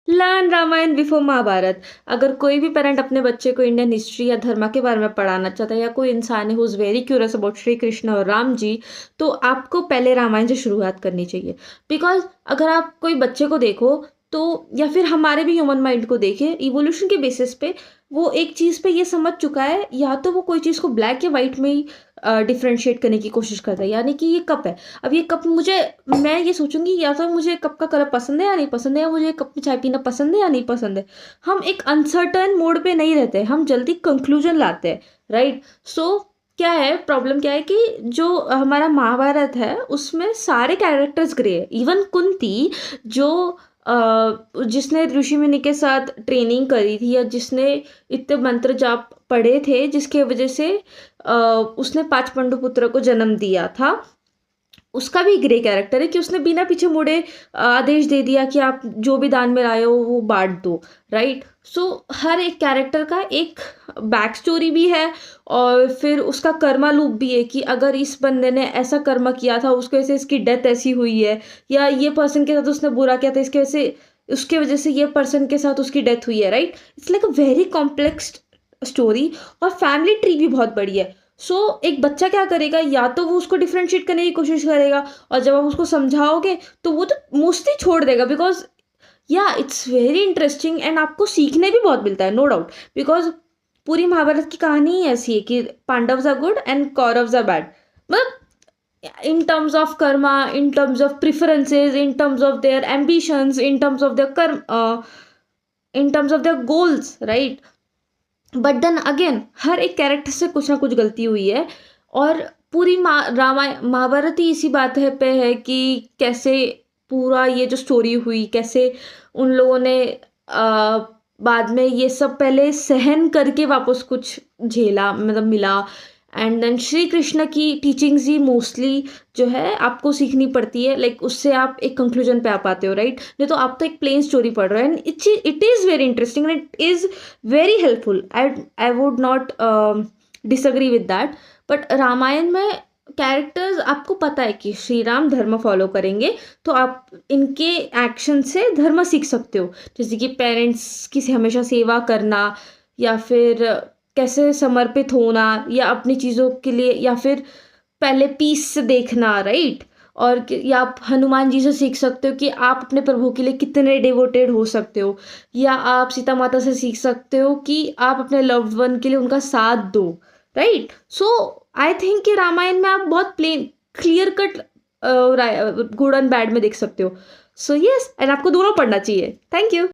Learn Ramayan before Mahabharat. अगर कोई भी पेरेंट अपने बच्चे को इंडियन हिस्ट्री या धर्म के बारे में पढ़ाना चाहता है या कोई इंसान है who is very curious about Shri Krishna और राम जी, तो आपको पहले रामायण से शुरुआत करनी चाहिए। बिकॉज़ अगर आप कोई बच्चे को देखो तो या फिर हमारे भी ह्यूमन माइंड को देखें, इवोल्यूशन के बेसिस पे वो एक चीज़ पे ये समझ चुका है, या तो वो कोई चीज़ को ब्लैक या व्हाइट में ही डिफरेंशिएट करने की कोशिश करता है। यानी कि ये कप है, अब ये कप मुझे, मैं ये सोचूँगी या तो मुझे कप का कलर पसंद है या नहीं पसंद है, या मुझे कप में चाय पीना पसंद है या नहीं पसंद है। हम एक अनसर्टेन मोड पे नहीं रहते, हम जल्दी कंक्लूजन लाते हैं, राइट? सो क्या है, प्रॉब्लम क्या है कि जो हमारा महाभारत है उसमें सारे कैरेक्टर्स ग्रे है। इवन कुंती जो जिसने ऋषि मुनि के साथ ट्रेनिंग करी थी, या जिसने इतने मंत्र जाप पढ़े थे, जिसके वजह से उसने 5 पांडु पुत्र को जन्म दिया था, उसका भी ग्रे कैरेक्टर है कि उसने बिना पीछे मुड़े आदेश दे दिया कि आप जो भी दान में लाए हो वो बाँट दो, राइट? सो हर एक कैरेक्टर का एक बैक स्टोरी भी है, और फिर उसका कर्मा लूप भी है कि अगर इस बंदे ने ऐसा कर्म किया था, उसकी वजह से इसकी डेथ ऐसी हुई है, या ये पर्सन के साथ उसने बुरा किया था, इसकी वजह से उसके वजह से ये पर्सन के साथ उसकी डेथ हुई है, right? It's like a very complex story, और फैमिली ट्री भी बहुत बड़ी है। एक बच्चा क्या करेगा, या तो वो उसको डिफरेंशिएट करने की कोशिश करेगा, और जब आप उसको समझाओगे तो वो तो मोस्टली छोड़ देगा, बिकॉज़ या इट्स वेरी इंटरेस्टिंग एंड आपको सीखने भी बहुत मिलता है, नो डाउट। बिकॉज़ पूरी महाभारत की कहानी ही ऐसी है कि Pandavas are good and Kauravas are bad. मतलब in terms of karma, in terms of preferences, in terms of their ambitions, in terms of their in terms of their goals, right? But then again हर एक character से कुछ ना कुछ गलती हुई है, और पूरी महाभारत ही इसी बात है पे है कि कैसे पूरा ये जो स्टोरी हुई, कैसे उन लोगों ने बाद में ये सब पहले सहन करके वापस कुछ झेला, मतलब मिला। एंड देन श्री कृष्ण की टीचिंग्स ही मोस्टली जो है आपको सीखनी पड़ती है, लाइक उससे आप एक कंक्लूजन पे आ पाते हो, राइट? नहीं तो आप तो एक प्लेन स्टोरी पढ़ रहे हो, and it is very interesting and it is very helpful. I would not disagree with that. But Ramayan में कैरेक्टर्स, आपको पता है कि श्री राम धर्म फॉलो करेंगे, तो आप इनके एक्शन से धर्म सीख सकते हो, जैसे कि पेरेंट्स की हमेशा सेवा करना, या फिर कैसे समर्पित होना, या अपनी चीज़ों के लिए, या फिर पहले पीस से देखना, राइट? और या आप हनुमान जी से सीख सकते हो कि आप अपने प्रभु के लिए कितने डिवोटेड हो सकते हो, या आप सीता माता से सीख सकते हो कि आप अपने लव्ड वन के लिए उनका साथ दो, राइट? सो आई थिंक कि रामायण में आप बहुत plain clear cut good and bad में देख सकते हो। सो यस, एंड आपको दोनों पढ़ना चाहिए। Thank you.